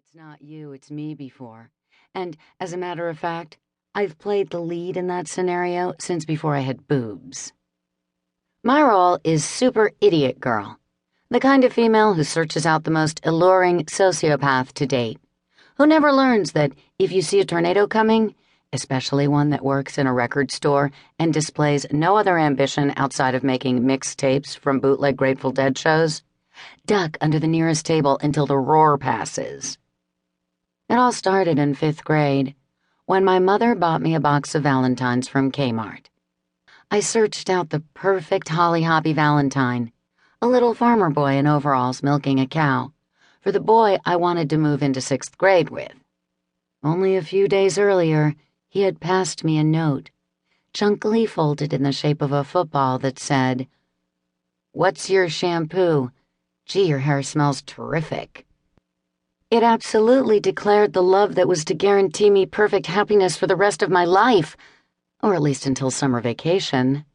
It's not you, it's me before. And as a matter of fact, I've played the lead in that scenario since before I had boobs. My role is super idiot girl, the kind of female who searches out the most alluring sociopath to date, who never learns that if you see a tornado coming, especially one that works in a record store and displays no other ambition outside of making mixtapes from bootleg Grateful Dead shows, duck under the nearest table until the roar passes. It all started in 5th grade, when my mother bought me a box of Valentines from Kmart. I searched out the perfect Holly Hoppy Valentine, a little farmer boy in overalls milking a cow, for the boy I wanted to move into 6th grade with. Only a few days earlier, he had passed me a note, chunkily folded in the shape of a football that said, "What's your shampoo? Gee, your hair smells terrific." It absolutely declared the love that was to guarantee me perfect happiness for the rest of my life, or at least until summer vacation.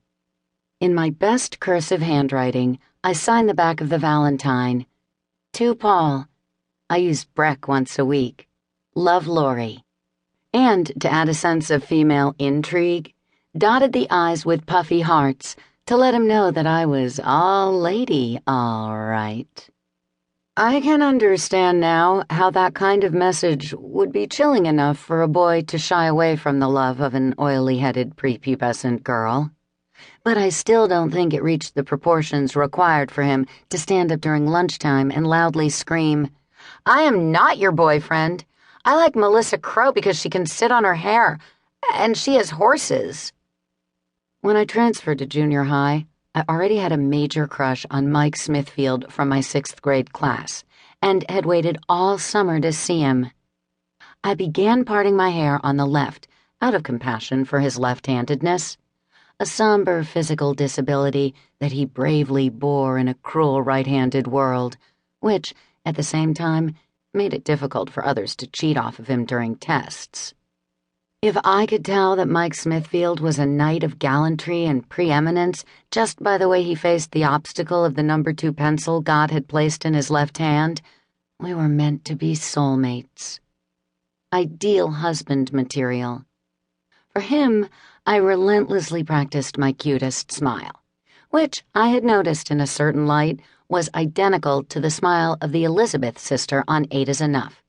In my best cursive handwriting, I signed the back of the Valentine. To Paul. I use Breck once a week. Love, Laurie. And, to add a sense of female intrigue, dotted the I's with puffy hearts to let him know that I was all lady, all right. I can understand now how that kind of message would be chilling enough for a boy to shy away from the love of an oily-headed prepubescent girl. But I still don't think it reached the proportions required for him to stand up during lunchtime and loudly scream, "I am not your boyfriend. I like Melissa Crow because she can sit on her hair, and she has horses." When I transferred to junior high, I already had a major crush on Mike Smithfield from my 6th grade class, and had waited all summer to see him. I began parting my hair on the left, out of compassion for his left-handedness, a somber physical disability that he bravely bore in a cruel right-handed world, which, at the same time, made it difficult for others to cheat off of him during tests. If I could tell that Mike Smithfield was a knight of gallantry and preeminence just by the way he faced the obstacle of the number 2 pencil God had placed in his left hand, we were meant to be soulmates. Ideal husband material. For him, I relentlessly practiced my cutest smile, which I had noticed in a certain light was identical to the smile of the Elizabeth sister on 8 is Enough,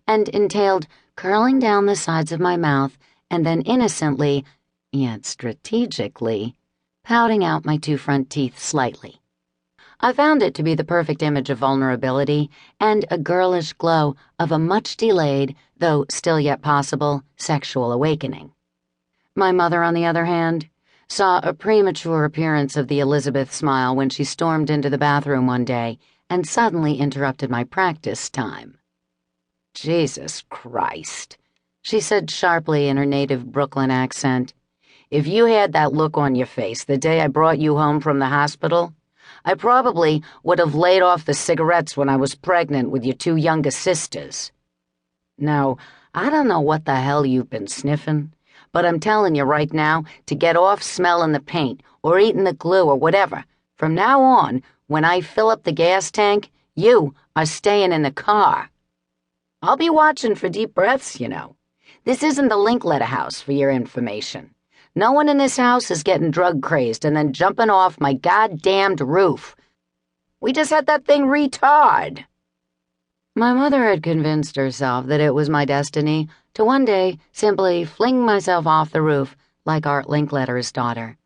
and entailed curling down the sides of my mouth and then innocently, yet strategically, pouting out my 2 front teeth slightly. I found it to be the perfect image of vulnerability and a girlish glow of a much-delayed, though still yet possible, sexual awakening. My mother, on the other hand, saw a premature appearance of the Elizabeth smile when she stormed into the bathroom one day and suddenly interrupted my practice time. "Jesus Christ," she said sharply in her native Brooklyn accent. "If you had that look on your face the day I brought you home from the hospital, I probably would have laid off the cigarettes when I was pregnant with your 2 younger sisters. Now, I don't know what the hell you've been sniffing, but I'm telling you right now to get off smelling the paint or eating the glue or whatever. From now on, when I fill up the gas tank, you are staying in the car. I'll be watching for deep breaths, you know. This isn't the Linkletter house, for your information. No one in this house is getting drug-crazed and then jumping off my goddamned roof. We just had that thing retard." My mother had convinced herself that it was my destiny to one day simply fling myself off the roof like Art Linkletter's daughter,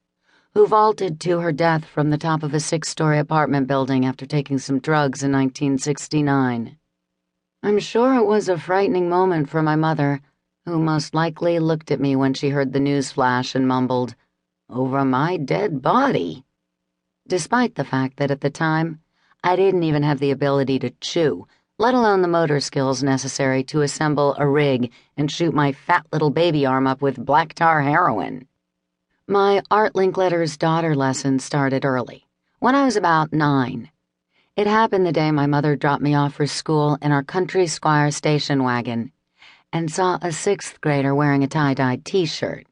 who vaulted to her death from the top of a 6-story apartment building after taking some drugs in 1969. I'm sure it was a frightening moment for my mother, who most likely looked at me when she heard the news flash and mumbled, "Over my dead body," despite the fact that at the time, I didn't even have the ability to chew, let alone the motor skills necessary to assemble a rig and shoot my fat little baby arm up with black tar heroin. My Art Linkletter's daughter lesson started early, when I was about 9. It happened the day my mother dropped me off for school in our Country Squire station wagon, and saw a 6th grader wearing a tie-dyed t-shirt.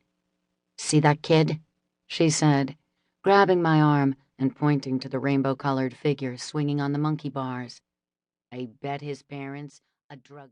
"See that kid?" she said, grabbing my arm and pointing to the rainbow-colored figure swinging on the monkey bars. "I bet his parents, a drug